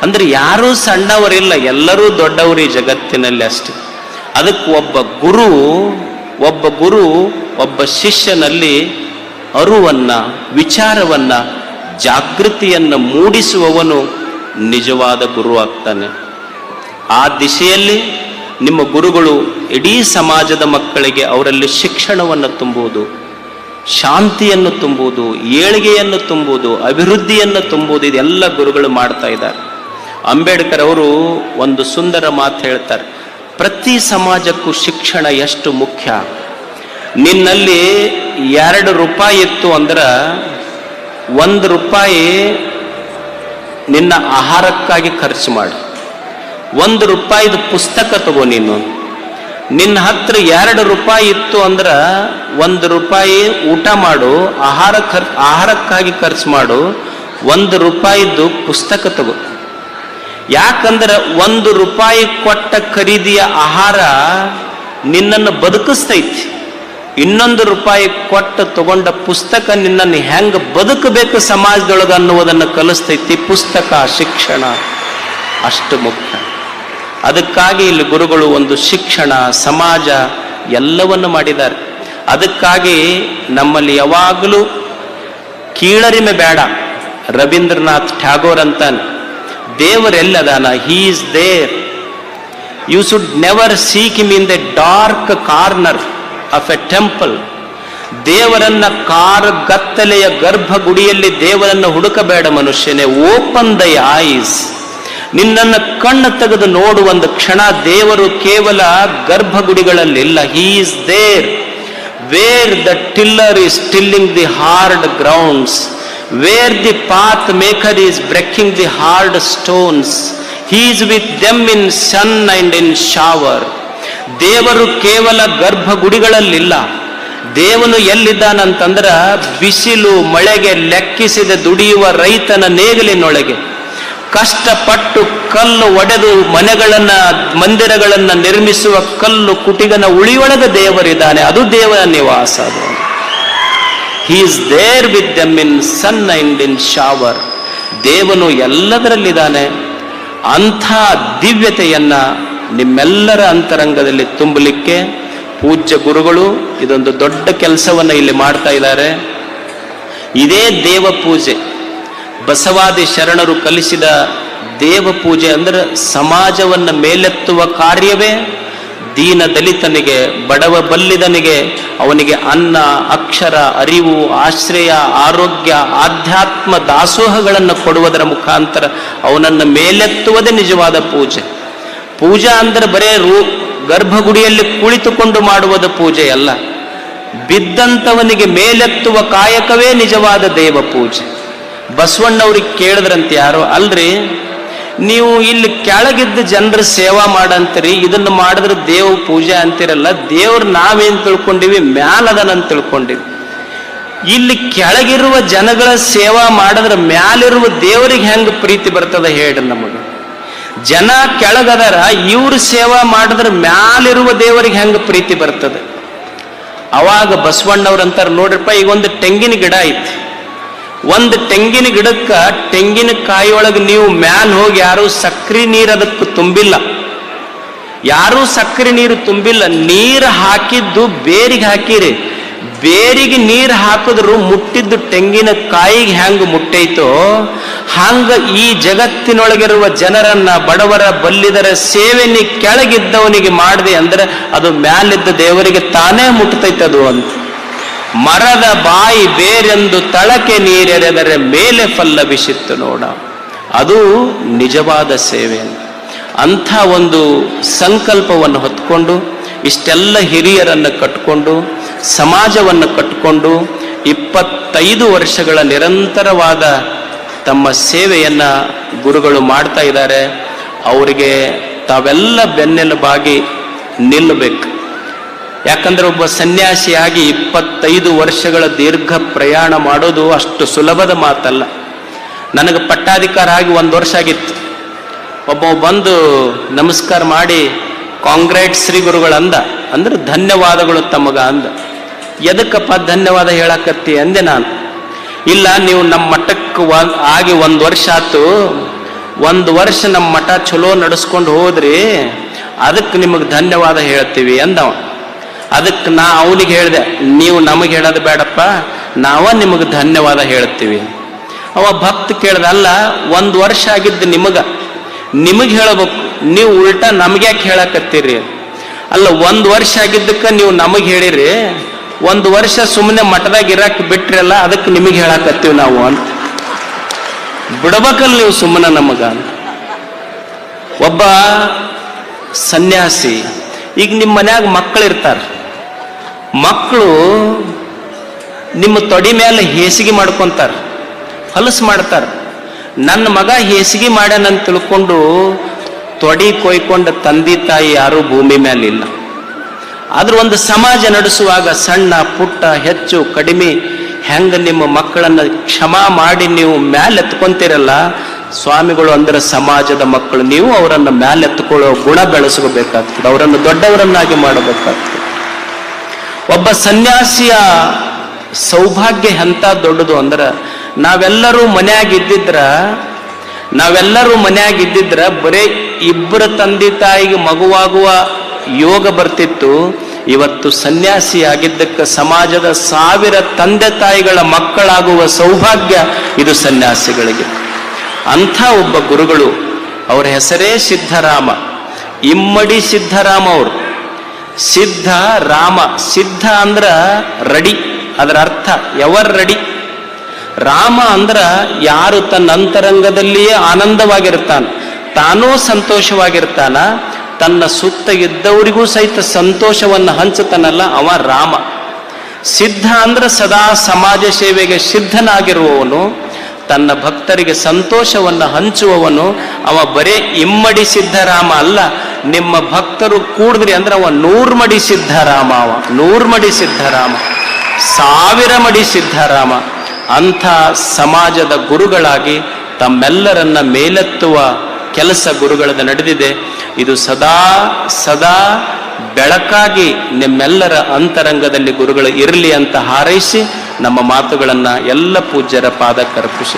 ಅಂದ್ರೆ ಯಾರೂ ಸಣ್ಣವರಿಲ್ಲ, ಎಲ್ಲರೂ ದೊಡ್ಡವರು ಈ ಜಗತ್ತಿನಲ್ಲಿ ಅಷ್ಟೆ. ಅದಕ್ಕೆ ಒಬ್ಬ ಗುರು ಒಬ್ಬ ಶಿಷ್ಯನಲ್ಲಿ ಅರುವನ್ನ, ವಿಚಾರವನ್ನ, ಜಾಗೃತಿಯನ್ನು ಮೂಡಿಸುವವನು ನಿಜವಾದ ಗುರು ಆಗ್ತಾನೆ. ಆ ದಿಶೆಯಲ್ಲಿ ನಿಮ್ಮ ಗುರುಗಳು ಇಡೀ ಸಮಾಜದ ಮಕ್ಕಳಿಗೆ ಅವರಲ್ಲಿ ಶಿಕ್ಷಣವನ್ನು ತುಂಬುವುದು, ಶಾಂತಿಯನ್ನು ತುಂಬುವುದು, ಏಳಿಗೆಯನ್ನು ತುಂಬುವುದು, ಅಭಿವೃದ್ಧಿಯನ್ನು ತುಂಬುವುದು, ಇದೆಲ್ಲ ಗುರುಗಳು ಮಾಡ್ತಾ ಇದ್ದಾರೆ. ಅಂಬೇಡ್ಕರ್ ಅವರು ಒಂದು ಸುಂದರ ಮಾತು ಹೇಳ್ತಾರೆ, ಪ್ರತಿ ಸಮಾಜಕ್ಕೂ ಶಿಕ್ಷಣ ಎಷ್ಟು ಮುಖ್ಯ. ನಿನ್ನಲ್ಲಿ 2 ರೂಪಾಯಿ ಇತ್ತು ಅಂದ್ರೆ 1 ರೂಪಾಯಿ ನಿನ್ನ ಆಹಾರಕ್ಕಾಗಿ ಖರ್ಚು ಮಾಡಿ, 1 ರೂಪಾಯಿದು ಪುಸ್ತಕ ತಗೋ. ನಿನ್ನ ಹತ್ರ 2 ರೂಪಾಯಿ ಇತ್ತು ಅಂದ್ರೆ 1 ರೂಪಾಯಿ ಊಟ ಮಾಡು, ಆಹಾರಕ್ಕಾಗಿ ಖರ್ಚು ಮಾಡು, 1 ರೂಪಾಯಿದ್ದು ಪುಸ್ತಕ ತಗೋ. ಯಾಕಂದ್ರೆ 1 ರೂಪಾಯಿ ಕೊಟ್ಟ ಖರೀದಿಯ ಆಹಾರ ನಿನ್ನನ್ನು ಬದುಕಿಸ್ತೈತಿ, 2 ರೂಪಾಯಿ ಕೊಟ್ಟು ತಗೊಂಡ ಪುಸ್ತಕ ನಿನ್ನನ್ನು ಹೆಂಗ ಬದುಕಬೇಕು ಸಮಾಜದೊಳಗೆ ಅನ್ನುವುದನ್ನು ಕಲಿಸ್ತೈತಿ. ಪುಸ್ತಕ, ಶಿಕ್ಷಣ ಅಷ್ಟು ಮುಖ್ಯ. ಅದಕ್ಕಾಗಿ ಇಲ್ಲಿ ಗುರುಗಳು ಒಂದು ಶಿಕ್ಷಣ, ಸಮಾಜ ಎಲ್ಲವನ್ನು ಮಾಡಿದ್ದಾರೆ. ಅದಕ್ಕಾಗಿ ನಮ್ಮಲ್ಲಿ ಯಾವಾಗಲೂ ಕೀಳರಿಮೆ ಬೇಡ. ರವೀಂದ್ರನಾಥ್ ಟ್ಯಾಗೋರ್ ಅಂತಾನೆ, ದೇವರೆಲ್ಲದಾನ, he is there. You should never seek him in the dark corner of a temple. ದೇವರನ್ನ ಗತ್ತಲೆಯ ಗರ್ಭಗುಡಿಯಲ್ಲಿ ದೇವರನ್ನು ಹುಡುಕಬೇಡ ಮನುಷ್ಯನೇ. ಓಪನ್ ದೈ ಐಸ್. ನಿನ್ನನ್ನು ಕಣ್ಣು ತೆಗೆದು ನೋಡು ಒಂದು ಕ್ಷಣ. ದೇವರು ಕೇವಲ ಗರ್ಭಗುಡಿಗಳಲ್ಲಿಲ್ಲ. He is there where the tiller is tilling the hard grounds, where the path maker is breaking the hard stones. He is with them in sun and in shower. ದೇವರು ಕೇವಲ ಗರ್ಭಗುಡಿಗಳಲ್ಲಿಲ್ಲ. ದೇವನು ಎಲ್ಲಿದ್ದಾನಂತಂದ್ರ ಬಿಸಿಲು ಮಳೆಗೆ ಲೆಕ್ಕಿಸದೆ ದುಡಿಯುವ ರೈತನ ನೇಗಿಲಿನೊಳಗೆ, ಕಷ್ಟಪಟ್ಟು ಕಲ್ಲು ಒಡೆದು ಮಂದಿರಗಳನ್ನ ನಿರ್ಮಿಸುವ ಕಲ್ಲು ಕುಟಿಗನ ಉಳಿಯೊಳಗೆ ದೇವರಿದ್ದಾನೆ. ಅದು ದೇವರ ನಿವಾಸ. ಅದು He is there with them in sun and in shower. ದೇವನು ಎಲ್ಲದರಲ್ಲಿದ್ದಾನೆ. ಅಂಥ ದಿವ್ಯತೆಯನ್ನ ನಿಮ್ಮೆಲ್ಲರ ಅಂತರಂಗದಲ್ಲಿ ತುಂಬಲಿಕ್ಕೆ ಪೂಜ್ಯ ಗುರುಗಳು ಇದೊಂದು ದೊಡ್ಡ ಕೆಲಸವನ್ನ ಇಲ್ಲಿ ಮಾಡ್ತಾ ಇದ್ದಾರೆ. ಇದೇ ದೇವ ಪೂಜೆ. ಬಸವಾದಿ ಶರಣರು ಕಲಿಸಿದ ದೇವ ಪೂಜೆ ಅಂದ್ರೆ ಸಮಾಜವನ್ನ ಮೇಲೆತ್ತುವ ಕಾರ್ಯವೇ ದೀನ ದಲಿತನಿಗೆ, ಬಡವ ಬಲ್ಲಿದನಿಗೆ ಅವನಿಗೆ ಅನ್ನ, ಅಕ್ಷರ, ಅರಿವು, ಆಶ್ರಯ, ಆರೋಗ್ಯ, ಆಧ್ಯಾತ್ಮ ದಾಸೋಹಗಳನ್ನು ಕೊಡುವುದರ ಮುಖಾಂತರ ಅವನನ್ನು ಮೇಲೆತ್ತುವುದೇ ನಿಜವಾದ ಪೂಜೆ. ಪೂಜಾ ಅಂದ್ರೆ ಬರೇ ಗರ್ಭಗುಡಿಯಲ್ಲಿ ಕುಳಿತುಕೊಂಡು ಮಾಡುವುದು ಪೂಜೆ ಅಲ್ಲ. ಬಿದ್ದಂಥವನಿಗೆ ಮೇಲೆತ್ತುವ ಕಾಯಕವೇ ನಿಜವಾದ ದೇವ ಪೂಜೆ. ಬಸವಣ್ಣವ್ರಿಗೆ ಕೇಳಿದ್ರಂತೆ ಯಾರೋ, ಅಲ್ರಿ ನೀವು ಇಲ್ಲಿ ಕೆಳಗಿದ್ದ ಜನರ ಸೇವಾ ಮಾಡಂತೀರಿ, ಇದನ್ನು ಮಾಡಿದ್ರೆ ದೇವ ಪೂಜೆ ಅಂತಿರಲ್ಲ. ದೇವ್ರು ನಾವೇನ್ ತಿಳ್ಕೊಂಡಿವಿ, ಮ್ಯಾಲದನಂತ ತಿಳ್ಕೊಂಡಿವಿ. ಇಲ್ಲಿ ಕೆಳಗಿರುವ ಜನಗಳ ಸೇವಾ ಮಾಡಿದ್ರೆ ಮ್ಯಾಲಿರುವ ದೇವರಿಗೆ ಹೆಂಗ ಪ್ರೀತಿ ಬರ್ತದ ಹೇಳ್ರಿ ನಮಗೆ. ಜನ ಕೆಳಗದರ, ಇವ್ರ ಸೇವಾ ಮಾಡಿದ್ರೆ ಮ್ಯಾಲಿರುವ ದೇವರಿಗೆ ಹೆಂಗ ಪ್ರೀತಿ ಬರ್ತದೆ. ಅವಾಗ ಬಸವಣ್ಣವ್ರಂತಾರ, ನೋಡ್ರಪ್ಪ, ಈಗ ಒಂದು ತೆಂಗಿನ ಗಿಡ ಐತಿ. ಒಂದು ತೆಂಗಿನ ಗಿಡಕ್ಕ ತೆಂಗಿನ ಕಾಯಿಯೊಳಗೆ ನೀವು ಮ್ಯಾಲ್ ಹೋಗಿ ಯಾರು ಸಕ್ರೆ ನೀರು ಅದಕ್ಕೆ ತುಂಬಿಲ್ಲ, ಯಾರೂ ಸಕ್ರೆ ನೀರು ತುಂಬಿಲ್ಲ. ನೀರು ಹಾಕಿದ್ದು ಬೇರಿಗೆ ಹಾಕಿರಿ. ಬೇರಿಗೆ ನೀರು ಹಾಕಿದ್ರು ಮುಟ್ಟಿದ್ದು ತೆಂಗಿನ ಕಾಯಿಗೆ ಹೆಂಗ ಮುಟ್ಟೈತೋ ಹಂಗ ಈ ಜಗತ್ತಿನೊಳಗಿರುವ ಜನರನ್ನ, ಬಡವರ ಬಲ್ಲಿದರ ಸೇವೆ ನೀ ಕೆಳಗಿದ್ದವನಿಗೆ ಮಾಡಿದೆ ಅಂದ್ರೆ ಅದು ಮ್ಯಾಲಿದ್ದ ದೇವರಿಗೆ ತಾನೇ ಮುಟ್ತೈತದು ಅಂತ. ಮರದ ಬಾಯಿ ಬೇರೆಂದು ತಳಕೆ ನೀರೆರೆದರೆ ಮೇಲೆ ಫಲ್ಲಭಿಸಿತ್ತು ನೋಡ. ಅದು ನಿಜವಾದ ಸೇವೆ. ಅಂಥ ಒಂದು ಸಂಕಲ್ಪವನ್ನು ಹೊತ್ಕೊಂಡು ಇಷ್ಟೆಲ್ಲ ಹಿರಿಯರನ್ನು ಕಟ್ಕೊಂಡು ಸಮಾಜವನ್ನು ಕಟ್ಟಿಕೊಂಡು 25 ವರ್ಷಗಳ ನಿರಂತರವಾದ ತಮ್ಮ ಸೇವೆಯನ್ನ ಗುರುಗಳು ಮಾಡ್ತಾ ಇದ್ದಾರೆ. ಅವರಿಗೆ ತಾವೆಲ್ಲ ಬೆನ್ನೆಲುಬಾಗಿ ನಿಲ್ಲಬೇಕು. ಯಾಕಂದ್ರೆ ಒಬ್ಬ ಸನ್ಯಾಸಿಯಾಗಿ 25 ವರ್ಷಗಳ ದೀರ್ಘ ಪ್ರಯಾಣ ಮಾಡೋದು ಅಷ್ಟು ಸುಲಭದ ಮಾತಲ್ಲ. ನನಗೆ ಪಟ್ಟಾಧಿಕಾರ ಆಗಿ 1 ವರ್ಷ ಆಗಿತ್ತು. ಒಬ್ಬ ಬಂದು ನಮಸ್ಕಾರ ಮಾಡಿ ಕಾಂಗ್ರೆಟ್ ಶ್ರೀ ಗುರುಗಳಂದ, ಅಂದ್ರೆ ಧನ್ಯವಾದಗಳು ತಮಗ ಅಂದ. ಎದಕ್ಕಪ್ಪ ಧನ್ಯವಾದ ಹೇಳಕತ್ತಿ ಅಂದೆ ನಾನು. ಇಲ್ಲ, ನೀವು ನಮ್ಮ ಮಠಕ್ಕೆ ಆಗಿ 1 ವರ್ಷ ಆಯ್ತು, ಒಂದು ವರ್ಷ ನಮ್ಮ ಮಠ ಚಲೋ ನಡೆಸ್ಕೊಂಡು ಹೋದ್ರಿ, ಅದಕ್ಕೆ ನಿಮಗೆ ಧನ್ಯವಾದ ಹೇಳ್ತೀವಿ ಅಂದವ. ಅದಕ್ಕೆ ನಾ ಅವನಿಗೆ ಹೇಳಿದೆ, ನೀವು ನಮಗೆ ಹೇಳೋದು ಬೇಡಪ್ಪ, ನಾವ ನಿಮಗೆ ಧನ್ಯವಾದ ಹೇಳ್ತೀವಿ. ಅವ ಭಕ್ತ ಕೇಳ್ದ, ಅಲ್ಲ ಒಂದು ವರ್ಷ ಆಗಿದ್ದು ನಿಮಗೆ ಹೇಳಬೇಕು, ನೀವು ಉಲ್ಟಾ ನಮ್ಗ್ಯಾಕೆ ಹೇಳಕತ್ತೀರಿ? ಅಲ್ಲ, ಒಂದು ವರ್ಷ ಆಗಿದ್ದಕ್ಕೆ ನೀವು ನಮಗೆ ಹೇಳಿರಿ, ಒಂದು ವರ್ಷ ಸುಮ್ಮನೆ ಮಠದಾಗ ಇರಾಕ್ ಬಿಟ್ರಲ್ಲ, ಅದಕ್ಕೆ ನಿಮಗೆ ಹೇಳಕತ್ತೀವಿ ನಾವು ಅಂತ. ಬಿಡ್ಬೇಕಲ್ಲ ನೀವು ಸುಮ್ಮನೆ ನಮಗ. ಒಬ್ಬ ಸನ್ಯಾಸಿ, ಈಗ ನಿಮ್ಮ ಮನ್ಯಾಗ ಮಕ್ಕಳಿರ್ತಾರೆ, ಮಕ್ಕಳು ನಿಮ್ಮ ತೊಡಿ ಮೇಲೆ ಹೇಸಿಗೆ ಮಾಡ್ಕೊಂತಾರ, ಹೊಲಸು ಮಾಡ್ತಾರ. ನನ್ನ ಮಗ ಹೇಸಿಗೆ ಮಾಡ್ಯಾನಂತ ತಿಳ್ಕೊಂಡು ತೊಡಿ ಕೊಯ್ಕೊಂಡ ತಂದೆ ತಾಯಿ ಯಾರೂ ಭೂಮಿ ಮೇಲೆ ಇಲ್ಲ. ಆದ್ರೂ ಒಂದು ಸಮಾಜ ನಡೆಸುವಾಗ ಸಣ್ಣ ಪುಟ್ಟ ಹೆಚ್ಚು ಕಡಿಮೆ ಹೆಂಗ ನಿಮ್ಮ ಮಕ್ಕಳನ್ನ ಕ್ಷಮಾ ಮಾಡಿ ನೀವು ಮ್ಯಾಲೆ ಎತ್ಕೊಂತೀರಲ್ಲ, ಸ್ವಾಮಿಗಳು ಅಂದ್ರೆ ಸಮಾಜದ ಮಕ್ಕಳು, ನೀವು ಅವರನ್ನು ಮ್ಯಾಲೆ ಎತ್ಕೊಳ್ಳೋ ಗುಣ ಬೆಳೆಸ್ಕೋಬೇಕಾಗ್ತದೆ, ಅವರನ್ನು ದೊಡ್ಡವರನ್ನಾಗಿ ಮಾಡಬೇಕಾಗ್ತದೆ. ಒಬ್ಬ ಸನ್ಯಾಸಿಯ ಸೌಭಾಗ್ಯ ಎಂತ ದೊಡ್ಡದು ಅಂದ್ರೆ, ನಾವೆಲ್ಲರೂ ಮನೆಯಾಗಿದ್ದಿದ್ರ ಬರೀ ಇಬ್ಬರ ತಂದೆ ತಾಯಿಗೆ ಮಗುವಾಗುವ ಯೋಗ ಬರ್ತಿತ್ತು. ಇವತ್ತು ಸನ್ಯಾಸಿ ಆಗಿದ್ದಕ್ಕೆ ಸಮಾಜದ 1000 ತಂದೆ ತಾಯಿಗಳ ಮಕ್ಕಳಾಗುವ ಸೌಭಾಗ್ಯ ಇದು ಸನ್ಯಾಸಿಗಳಿಗೆ. ಅಂಥ ಒಬ್ಬ ಗುರುಗಳು, ಅವರ ಹೆಸರೇ ಸಿದ್ಧರಾಮ, ಇಮ್ಮಡಿ ಸಿದ್ಧರಾಮ ಅವರು. ಸಿದ್ಧ ರಾಮ, ಸಿದ್ಧ ಅಂದ್ರ ರೆಡಿ, ಅದರ ಅರ್ಥ ಎವರ್ ರೆಡಿ. ರಾಮ ಅಂದ್ರ ಯಾರು ತನ್ನ ಅಂತರಂಗದಲ್ಲಿಯೇ ಆನಂದವಾಗಿರ್ತಾನ, ತಾನೂ ಸಂತೋಷವಾಗಿರ್ತಾನ, ತನ್ನ ಸುತ್ತ ಇದ್ದವರಿಗೂ ಸಹಿತ ಸಂತೋಷವನ್ನು ಹಂಚುತ್ತಾನಲ್ಲ, ಅವ ರಾಮ. ಸಿದ್ಧ ಅಂದ್ರೆ ಸದಾ ಸಮಾಜ ಸೇವೆಗೆ ಸಿದ್ಧನಾಗಿರುವವನು, ತನ್ನ ಭಕ್ತರಿಗೆ ಸಂತೋಷವನ್ನು ಹಂಚುವವನು. ಅವ ಬರೇ ಇಮ್ಮಡಿ ಸಿದ್ಧರಾಮ ಅಲ್ಲ, ನಿಮ್ಮ ಭಕ್ತರು ಕೂಡಿದ್ರಿ ಅಂದ್ರೆ ಅವ 100 ಮಡಿ ಸಿದ್ಧರಾಮ, ಅವ 100 ಮಡಿ ಸಿದ್ಧರಾಮ, 1000 ಮಡಿ ಸಿದ್ಧರಾಮ. ಅಂಥ ಸಮಾಜದ ಗುರುಗಳಾಗಿ ತಮ್ಮೆಲ್ಲರನ್ನ ಮೇಲೆತ್ತುವ ಕೆಲಸ ಗುರುಗಳದ ನಡೆದಿದೆ. ಇದು ಸದಾ ಸದಾ ಬೆಳಕಾಗಿ ನಿಮ್ಮೆಲ್ಲರ ಅಂತರಂಗದಲ್ಲಿ ಗುರುಗಳು ಇರಲಿ ಅಂತ ಹಾರೈಸಿ ನಮ್ಮ ಮಾತುಗಳನ್ನು ಎಲ್ಲ ಪೂಜ್ಯರ ಪಾದಕ್ಕೆ ಅರ್ಪಿಸಿ